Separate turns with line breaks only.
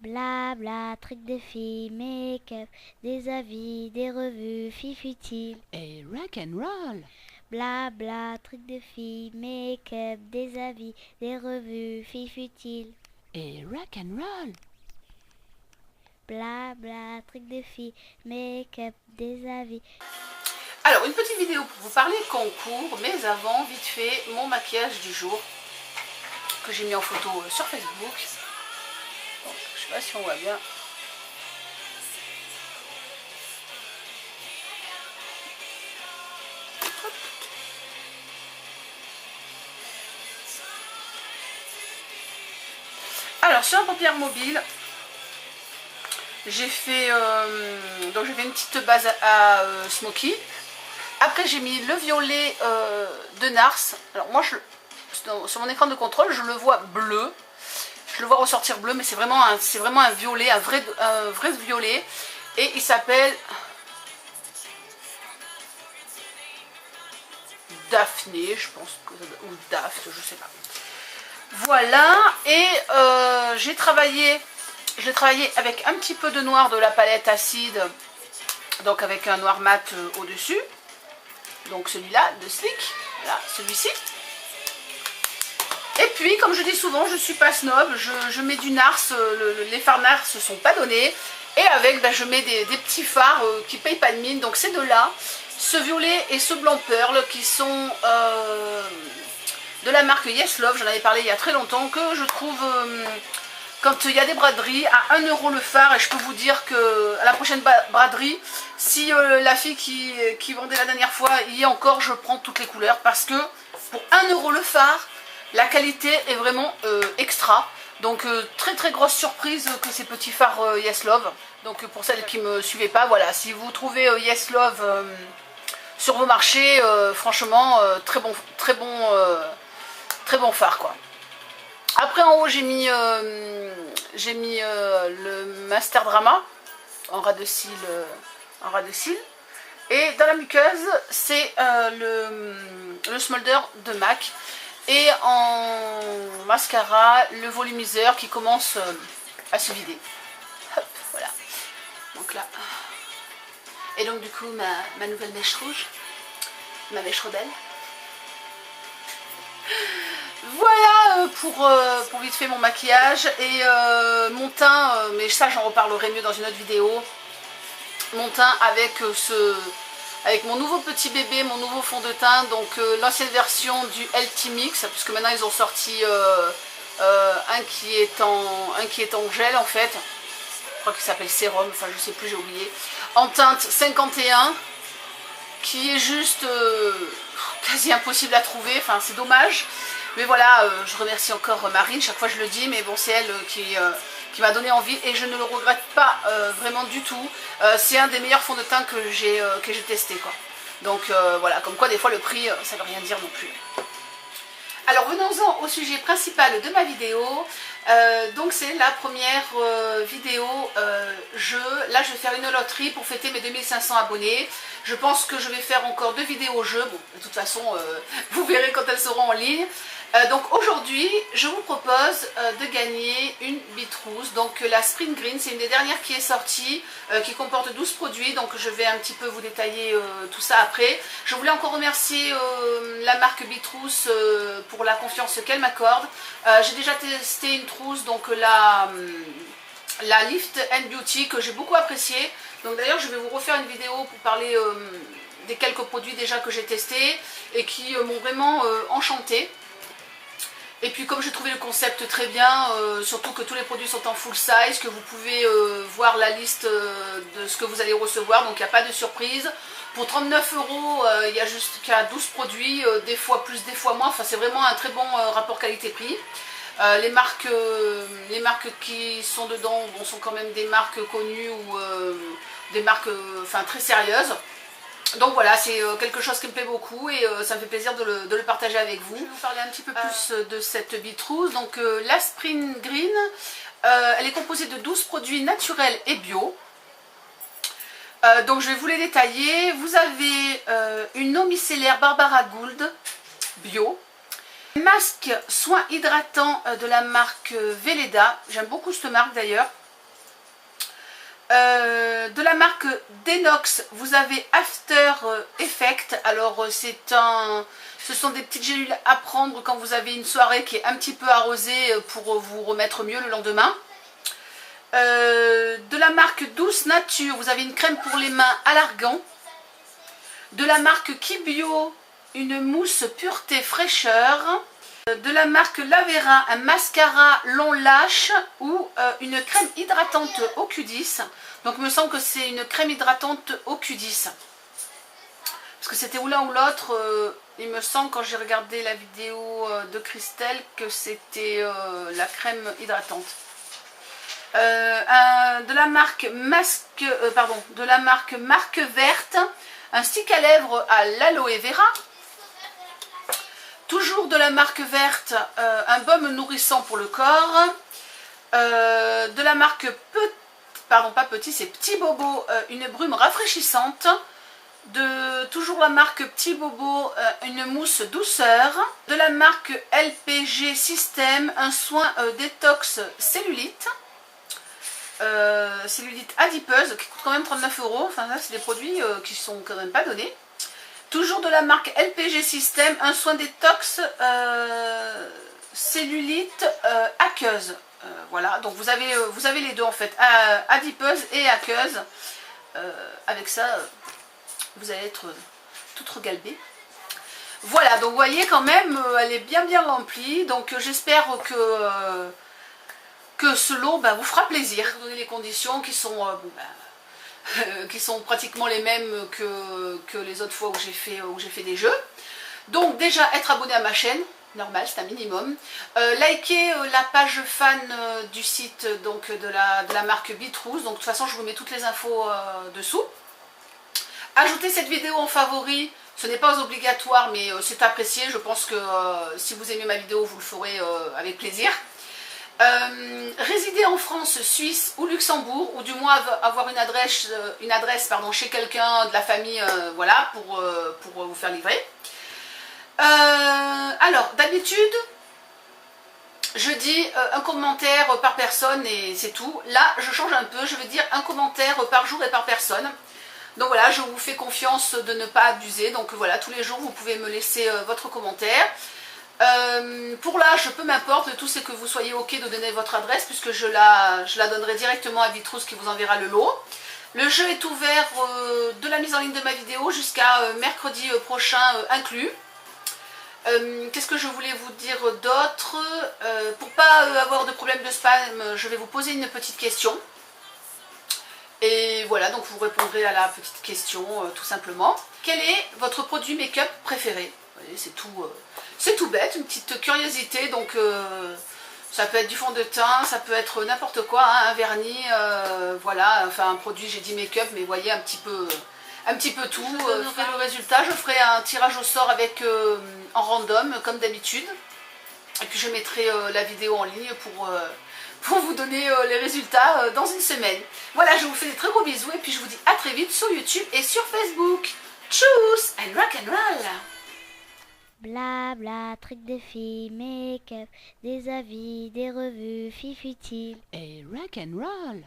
Blabla, trucs de filles, make-up, des avis, des revues, filles futiles.
Et rock and roll.
Blabla, trucs de filles, make-up, des avis, des revues, filles futiles.
Et rock and roll.
Blabla, trucs de filles, make-up, des avis.
Alors, une petite vidéo pour vous parler de concours, mais avant, vite fait, mon maquillage du jour que j'ai mis en photo sur Facebook. Donc, je sais pas si on voit bien. Alors, sur un paupière mobile, j'ai fait, donc j'avais une petite base à smoky. Après, j'ai mis le violet de Nars. Alors moi, sur mon écran de contrôle, je le vois bleu. Je le vois ressortir bleu, mais c'est vraiment un violet, un vrai violet. Et il s'appelle Daphné, je pense que ou Daft, je sais pas. Voilà, et je l'ai travaillé avec un petit peu de noir de la palette acide, donc avec un noir mat au-dessus. Donc celui-là, de Slick, voilà, celui-ci. Et puis, comme je dis souvent, je suis pas snob, je mets du Nars, les fards Nars ne sont pas donnés. Et avec, je mets des petits fards qui payent pas de mine, donc ces deux-là, ce violet et ce blanc pearl, qui sont de la marque Yes Love, j'en avais parlé il y a très longtemps, que je trouve... quand il y a des braderies à 1 € le fard, et je peux vous dire que à la prochaine braderie, si la fille qui vendait la dernière fois y est encore, je prends toutes les couleurs parce que pour 1 € le fard, la qualité est vraiment extra. Donc très très grosse surprise que ces petits fards Yes Love. Donc pour celles qui ne me suivaient pas, voilà, si vous trouvez Yes Love sur vos marchés, franchement très bon fard quoi. Après en haut j'ai mis le Master Drama en ras de cils, et dans la muqueuse c'est le Smolder de MAC, et en mascara le volumiseur qui commence à se vider. Hop, voilà. Donc là. Et donc du coup ma nouvelle mèche rouge, ma mèche rebelle. Voilà pour vite fait mon maquillage et mon teint, mais ça j'en reparlerai mieux dans une autre vidéo. Mon teint avec mon nouveau petit bébé, mon nouveau fond de teint, donc l'ancienne version du LT Mix, puisque maintenant ils ont sorti un qui est en gel en fait. Je crois qu'il s'appelle sérum, enfin je sais plus, j'ai oublié. En teinte 51, qui est juste quasi impossible à trouver, enfin c'est dommage. Mais voilà, je remercie encore Marine, chaque fois je le dis, mais bon c'est elle qui m'a donné envie et je ne le regrette pas vraiment du tout. C'est un des meilleurs fonds de teint que j'ai testé quoi. Donc voilà, comme quoi des fois le prix ça ne veut rien dire non plus. Alors venons-en au sujet principal de ma vidéo. Donc c'est la première vidéo jeu. Là je vais faire une loterie pour fêter mes 2500 abonnés. Je pense que je vais faire encore 2 vidéos jeux. Bon, de toute façon vous verrez quand elles seront en ligne. Donc aujourd'hui je vous propose de gagner une Bitrousse. Donc la Spring Green, c'est une des dernières qui est sortie, qui comporte 12 produits. Donc je vais un petit peu vous détailler tout ça après. Je voulais encore remercier la marque Bitrousse pour la confiance qu'elle m'accorde. J'ai déjà testé une trousse, donc la Lift and Beauty, que j'ai beaucoup appréciée. Donc d'ailleurs je vais vous refaire une vidéo pour parler des quelques produits déjà que j'ai testés et qui m'ont vraiment enchantée. Et puis comme j'ai trouvé le concept très bien, surtout que tous les produits sont en full size, que vous pouvez voir la liste de ce que vous allez recevoir, donc il n'y a pas de surprise. Pour 39 €, il y a juste qu'à 12 produits, des fois plus, des fois moins, enfin c'est vraiment un très bon rapport qualité-prix. Les marques qui sont dedans sont quand même des marques connues ou des marques très sérieuses. Donc voilà, c'est quelque chose qui me plaît beaucoup et ça me fait plaisir de le partager avec vous. Je vais vous parler un petit peu plus de cette Bitrousse. Donc la Spring Green, elle est composée de 12 produits naturels et bio. Donc je vais vous les détailler. Vous avez une eau micellaire Barbara Gould bio. Masque soin hydratant de la marque Velleda. J'aime beaucoup cette marque d'ailleurs. De la marque Denox, vous avez After Effect. Alors ce sont des petites gélules à prendre quand vous avez une soirée qui est un petit peu arrosée pour vous remettre mieux le lendemain. De la marque Douce Nature, vous avez une crème pour les mains à l'argan. De la marque Kibio, une mousse pureté fraîcheur. De la marque Lavera, un mascara long lâche ou une crème hydratante au Q10. Donc il me semble que c'est une crème hydratante au Q10. Parce que c'était ou l'un ou l'autre. Il me semble quand j'ai regardé la vidéo de Christelle que c'était la crème hydratante. De la marque Marque Verte, un stick à lèvres à l'aloe vera. Toujours de la marque Verte, un baume nourrissant pour le corps. De la marque Petit Bobo, une brume rafraîchissante. Toujours la marque Petit Bobo, une mousse douceur. De la marque LPG System, un soin détox cellulite. Cellulite adipeuse qui coûte quand même 39 €. Enfin, ça, c'est des produits qui sont quand même pas donnés. Toujours de la marque LPG System, un soin détox cellulite aqueuse. Voilà, donc vous avez les deux en fait, adipeuse et aqueuse. Avec ça, vous allez être toute regalbée. Voilà, donc vous voyez quand même, elle est bien remplie. Donc j'espère que ce lot vous fera plaisir. Vous donner les conditions qui sont qui sont pratiquement les mêmes que les autres fois où j'ai fait des jeux. Donc déjà être abonné à ma chaîne, normal, c'est un minimum. Liker la page fan du site donc de la marque Bitrouse. Donc de toute façon je vous mets toutes les infos dessous. Ajouter cette vidéo en favori, ce n'est pas obligatoire mais c'est apprécié. Je pense que si vous aimez ma vidéo vous le ferez avec plaisir. Résider en France, Suisse ou Luxembourg, ou du moins avoir une adresse chez quelqu'un de la famille, voilà, pour vous faire livrer. Alors, d'habitude, je dis un commentaire par personne et c'est tout. Là, je change un peu, je vais dire un commentaire par jour et par personne. Donc voilà, je vous fais confiance de ne pas abuser. Donc voilà, tous les jours, vous pouvez me laisser votre commentaire. Pour l'âge, peu m'importe, le tout c'est que vous soyez ok de donner votre adresse puisque je la donnerai directement à Bitrouse qui vous enverra le lot. Le jeu est ouvert de la mise en ligne de ma vidéo jusqu'à mercredi prochain inclus. Qu'est-ce que je voulais vous dire d'autre? Pour pas avoir de problème de spam, je vais vous poser une petite question. Et voilà, donc vous répondrez à la petite question tout simplement. Quel est votre produit make-up préféré? C'est tout bête, une petite curiosité, donc ça peut être du fond de teint, ça peut être n'importe quoi, hein, un vernis, voilà, enfin un produit, j'ai dit make-up, mais vous voyez un petit peu tout. Je ferai le résultat, je ferai un tirage au sort avec en random, comme d'habitude, et puis je mettrai la vidéo en ligne pour vous donner les résultats dans une semaine. Voilà, je vous fais des très gros bisous, et puis je vous dis à très vite sur YouTube et sur Facebook. Tchuss and rock and roll.
Bla bla, trucs de filles, make-up, des avis, des revues, filles futiles.
Et rock and roll.